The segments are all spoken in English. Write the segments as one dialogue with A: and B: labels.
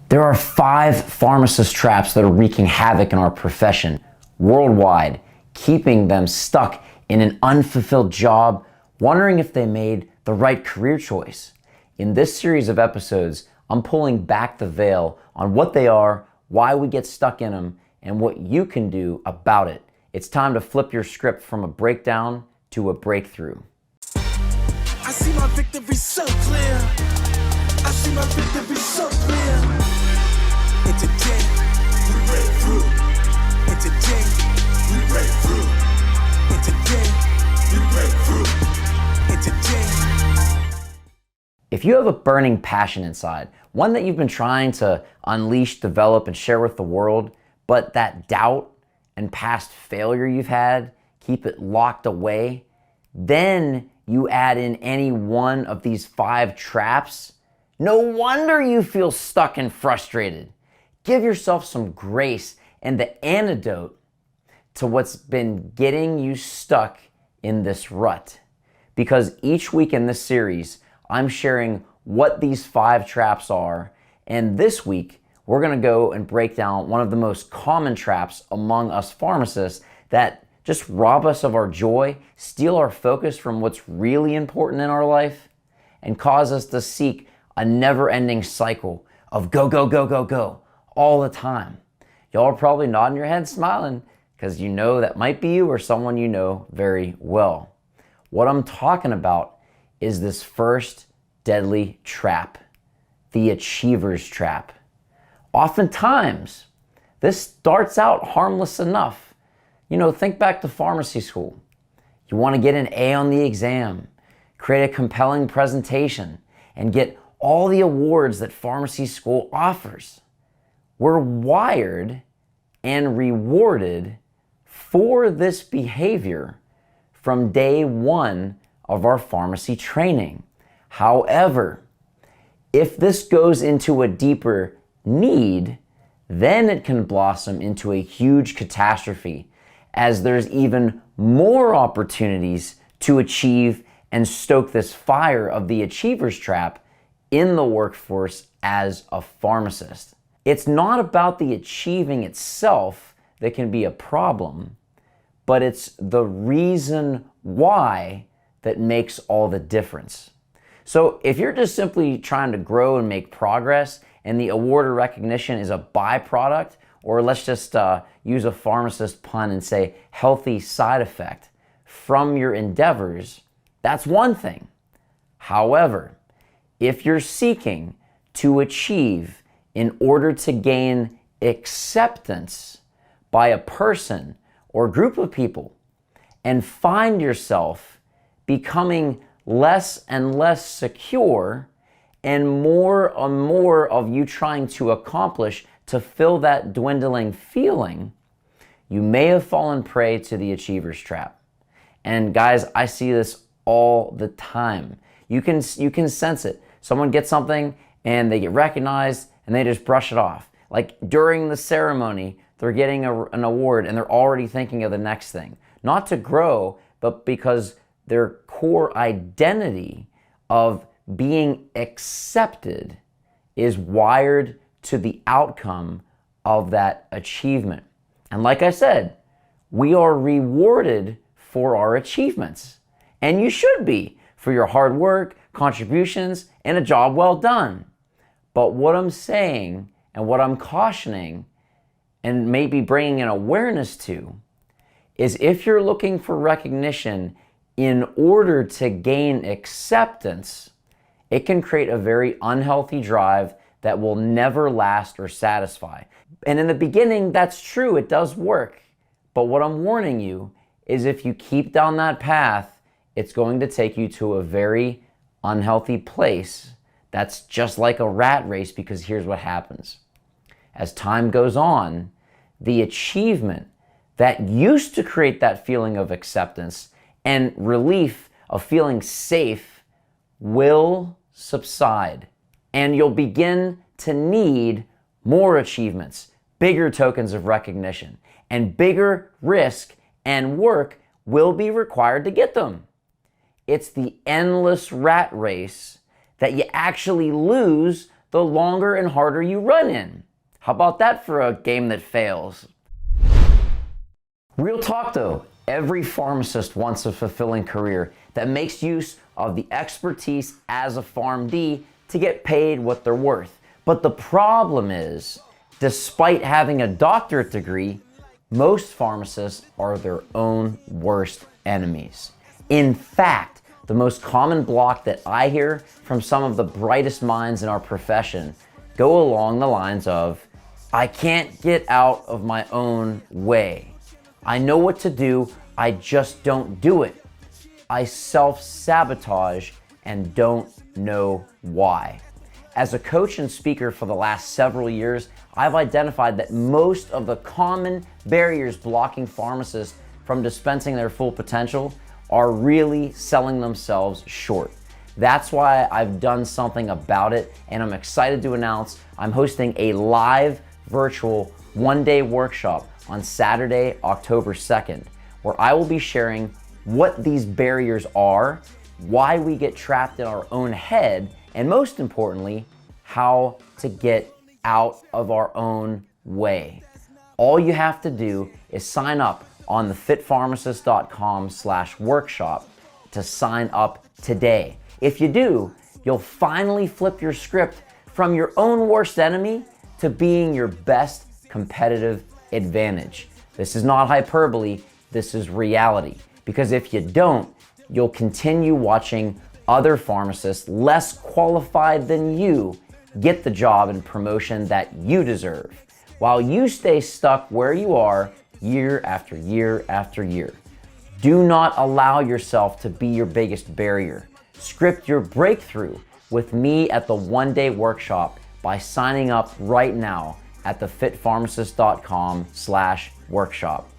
A: There are 5 pharmacist traps that are wreaking havoc in our profession worldwide, keeping them stuck in an unfulfilled job, wondering if they made the right career choice. In this series of episodes, I'm pulling back the veil on what they are, why we get stuck in them, and what you can do about it. It's time to flip your script from a breakdown to a breakthrough.
B: I see my victory so clear. I see my victory so clear. And today, we break through. And today, we break through. And today, we break through. And today.
A: If you have a burning passion inside, one that you've been trying to unleash, develop, and share with the world, but that doubt and past failure you've had, keep it locked away, then you add in any one of these 5 traps, no wonder you feel stuck and frustrated. Give yourself some grace and the antidote to what's been getting you stuck in this rut. Because each week in this series, I'm sharing what these 5 traps are, and this week, we're gonna go and break down one of the most common traps among us pharmacists that just rob us of our joy, steal our focus from what's really important in our life, and cause us to seek a never-ending cycle of go, go, go, go, go, all the time. Y'all are probably nodding your head smiling because you know that might be you or someone you know very well. What I'm talking about is this first deadly trap, the achiever's trap. Oftentimes, this starts out harmless enough. You know, think back to pharmacy school. You want to get an A on the exam, create a compelling presentation, and get all the awards that pharmacy school offers. We're wired and rewarded for this behavior from day one of our pharmacy training. However, if this goes into a deeper need, then it can blossom into a huge catastrophe, as there's even more opportunities to achieve and stoke this fire of the achiever's trap in the workforce as a pharmacist. It's not about the achieving itself that can be a problem, but it's the reason why that makes all the difference. So if you're just simply trying to grow and make progress and the award or recognition is a byproduct, or let's just use a pharmacist pun and say healthy side effect from your endeavors, that's one thing. However, if you're seeking to achieve in order to gain acceptance by a person or group of people and find yourself becoming less and less secure and more of you trying to accomplish to fill that dwindling feeling, you may have fallen prey to the achiever's trap. And guys, I see this all the time. You can sense it. Someone gets something and they get recognized and they just brush it off. Like during the ceremony, they're getting an award and they're already thinking of the next thing. Not to grow, but because their core identity of being accepted is wired to the outcome of that achievement. And like I said, we are rewarded for our achievements. And you should be for your hard work, contributions, and a job well done. But what I'm saying and what I'm cautioning and maybe bringing an awareness to is if you're looking for recognition in order to gain acceptance, it can create a very unhealthy drive that will never last or satisfy. And in the beginning, that's true, it does work. But what I'm warning you is if you keep down that path, it's going to take you to a very unhealthy place that's just like a rat race, because here's what happens. As time goes on, the achievement that used to create that feeling of acceptance and relief of feeling safe will subside. And you'll begin to need more achievements, bigger tokens of recognition, and bigger risk and work will be required to get them. It's the endless rat race that you actually lose the longer and harder you run in. How about that for a game that fails? Real talk though, every pharmacist wants a fulfilling career that makes use of the expertise as a PharmD to get paid what they're worth. But the problem is, despite having a doctorate degree, most pharmacists are their own worst enemies. In fact, the most common block that I hear from some of the brightest minds in our profession go along the lines of, I can't get out of my own way. I know what to do, I just don't do it. I self-sabotage and don't know why. As a coach and speaker for the last several years, I've identified that most of the common barriers blocking pharmacists from dispensing their full potential are really selling themselves short. That's why I've done something about it, and I'm excited to announce I'm hosting a live virtual one-day workshop on Saturday, October 2nd, where I will be sharing what these barriers are, why we get trapped in our own head, and most importantly, how to get out of our own way. All you have to do is sign up on the fitpharmacist.com/workshop to sign up today. If you do, you'll finally flip your script from your own worst enemy to being your best competitive advantage. This is not hyperbole, this is reality. Because if you don't, you'll continue watching other pharmacists less qualified than you get the job and promotion that you deserve, while you stay stuck where you are year after year after year. Do not allow yourself to be your biggest barrier. Script your breakthrough with me at the one-day workshop by signing up right now at thefitpharmacist.com/workshop.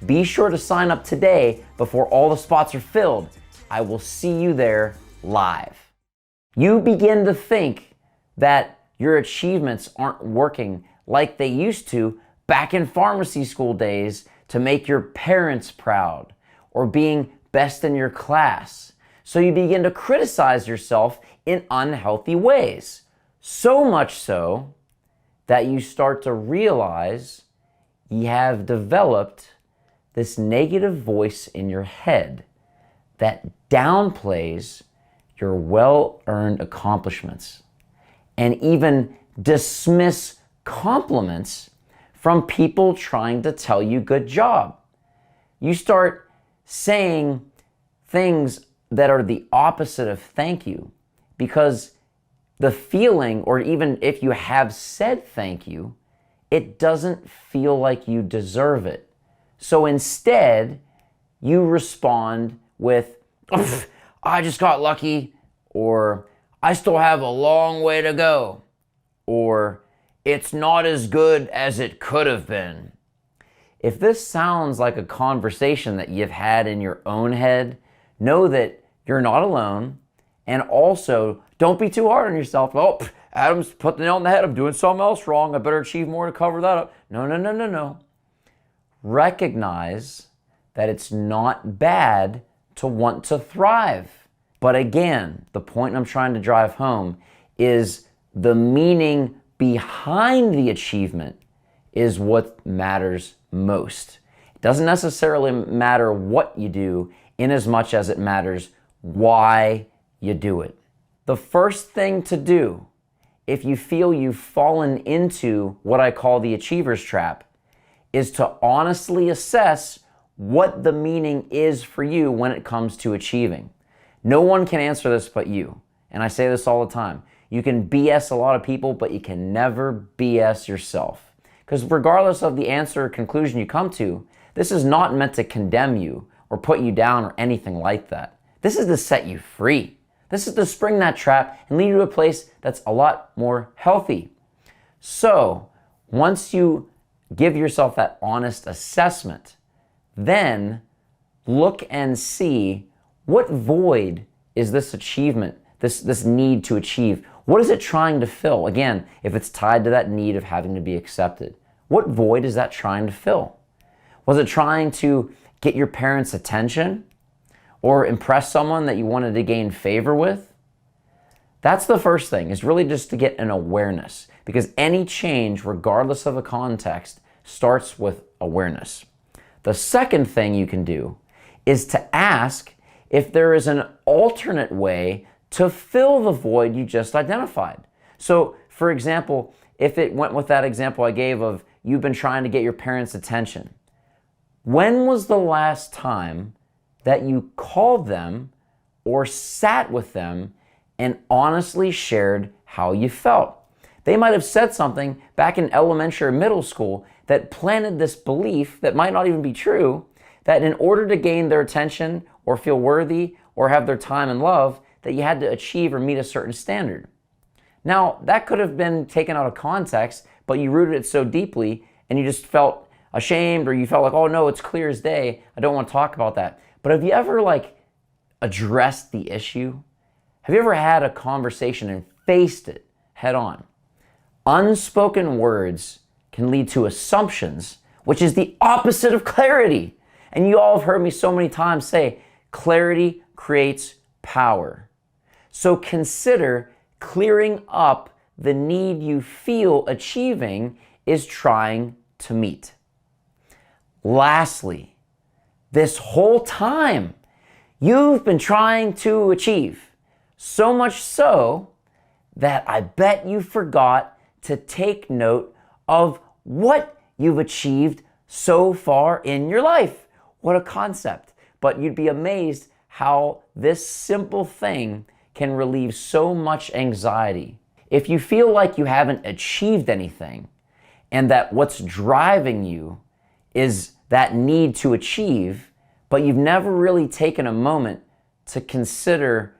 A: Be sure to sign up today before all the spots are filled. I will see you there live. You begin to think that your achievements aren't working like they used to back in pharmacy school days to make your parents proud or being best in your class. So you begin to criticize yourself in unhealthy ways. So much so that you start to realize you have developed this negative voice in your head that downplays your well-earned accomplishments and even dismiss compliments from people trying to tell you good job. You start saying things that are the opposite of thank you because the feeling, or even if you have said thank you, it doesn't feel like you deserve it. So instead, you respond with, I just got lucky, or I still have a long way to go, or it's not as good as it could have been. If this sounds like a conversation that you've had in your own head, know that you're not alone, and also don't be too hard on yourself. Oh, Adam's put the nail on the head. I'm doing something else wrong. I better achieve more to cover that up. No. Recognize that it's not bad to want to thrive. But again, the point I'm trying to drive home is the meaning behind the achievement is what matters most. It doesn't necessarily matter what you do in as much as it matters why you do it. The first thing to do if you feel you've fallen into what I call the achiever's trap is to honestly assess what the meaning is for you when it comes to achieving. No one can answer this but you. And I say this all the time. You can BS a lot of people, but you can never BS yourself. Because regardless of the answer or conclusion you come to, this is not meant to condemn you or put you down or anything like that. This is to set you free. This is to spring that trap and lead you to a place that's a lot more healthy. So, once you give yourself that honest assessment, then look and see what void is this achievement, this need to achieve. What is it trying to fill? Again, if it's tied to that need of having to be accepted, what void is that trying to fill? Was it trying to get your parents' attention or impress someone that you wanted to gain favor with? That's the first thing, is really just to get an awareness, because any change, regardless of the context, starts with awareness. The second thing you can do is to ask if there is an alternate way to fill the void you just identified. So, for example, if it went with that example I gave of you've been trying to get your parents' attention, when was the last time that you called them or sat with them and honestly shared how you felt? They might have said something back in elementary or middle school that planted this belief that might not even be true, that in order to gain their attention or feel worthy or have their time and love, that you had to achieve or meet a certain standard. Now, that could have been taken out of context, but you rooted it so deeply and you just felt ashamed, or you felt like, oh no, it's clear as day, I don't want to talk about that. But have you ever addressed the issue? Have you ever had a conversation and faced it head on? Unspoken words can lead to assumptions, which is the opposite of clarity. And you all have heard me so many times say, clarity creates power. So consider clearing up the need you feel achieving is trying to meet. Lastly, this whole time, you've been trying to achieve, so much so that I bet you forgot to take note of what you've achieved so far in your life. What a concept. But you'd be amazed how this simple thing can relieve so much anxiety. If you feel like you haven't achieved anything and that what's driving you is that need to achieve, but you've never really taken a moment to consider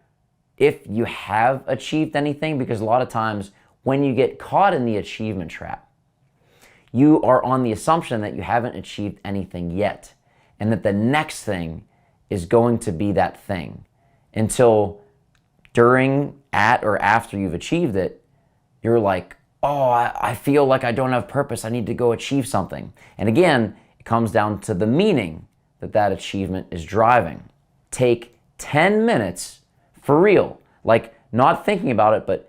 A: if you have achieved anything, because a lot of times when you get caught in the achievement trap, you are on the assumption that you haven't achieved anything yet, and that the next thing is going to be that thing until during, at, or after you've achieved it, you're like, oh, I feel like I don't have purpose. I need to go achieve something. And again, it comes down to the meaning that that achievement is driving. Take 10 minutes for real, not thinking about it, but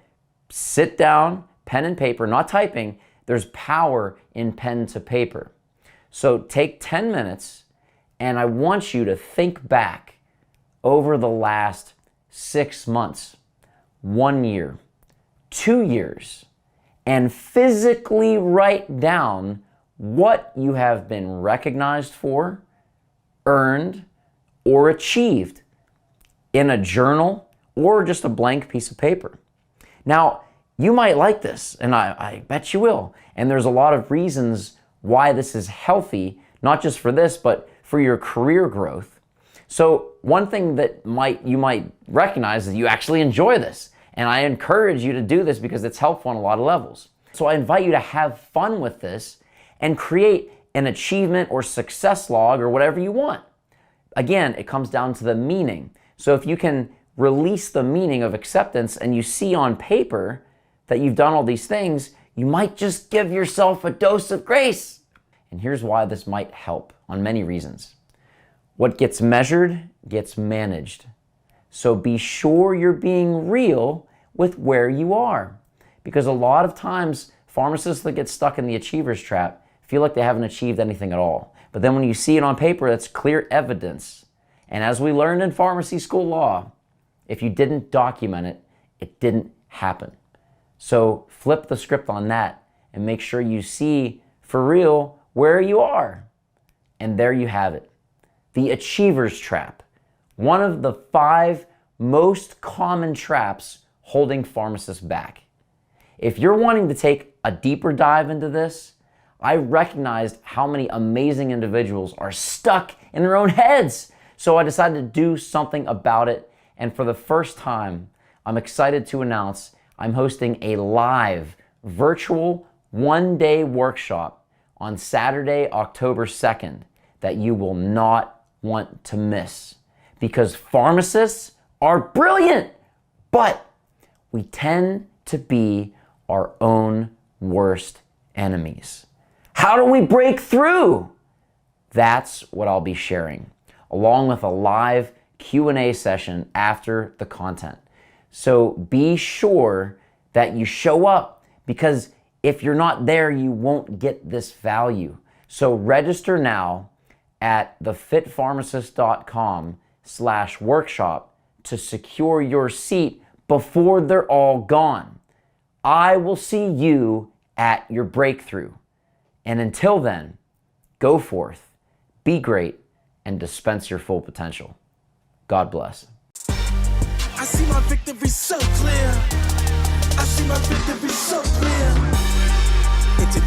A: sit down, pen and paper, not typing. There's power in pen to paper. So take 10 minutes, and I want you to think back over the last 6 months, 1 year, 2 years, and physically write down what you have been recognized for, earned, or achieved in a journal or just a blank piece of paper. Now, you might like this, and I bet you will. And there's a lot of reasons why this is healthy, not just for this, but for your career growth. So one thing that you might recognize is you actually enjoy this. And I encourage you to do this because it's helpful on a lot of levels. So I invite you to have fun with this and create an achievement or success log or whatever you want. Again, it comes down to the meaning. So if you can release the meaning of acceptance and you see on paper that you've done all these things, you might just give yourself a dose of grace. And here's why this might help on many reasons. What gets measured gets managed. So be sure you're being real with where you are. Because a lot of times, pharmacists that get stuck in the achiever's trap feel like they haven't achieved anything at all. But then when you see it on paper, that's clear evidence. And as we learned in pharmacy school law, if you didn't document it, it didn't happen. So flip the script on that and make sure you see for real where you are. And there you have it. The achiever's trap. One of the 5 most common traps holding pharmacists back. If you're wanting to take a deeper dive into this, I recognized how many amazing individuals are stuck in their own heads. So I decided to do something about it. And for the first time, I'm excited to announce I'm hosting a live virtual 1-day workshop on Saturday, October 2nd that you will not want to miss. Because pharmacists are brilliant, but we tend to be our own worst enemies. How do we break through? That's what I'll be sharing, along with a live Q&A session after the content. So be sure that you show up, because if you're not there, you won't get this value. So register now at thefitpharmacist.com/workshop to secure your seat before they're all gone. I will see you at your breakthrough. And until then, go forth, be great, and dispense your full potential. God bless.
B: I see my victory so clear. I see my victory so clear. It's a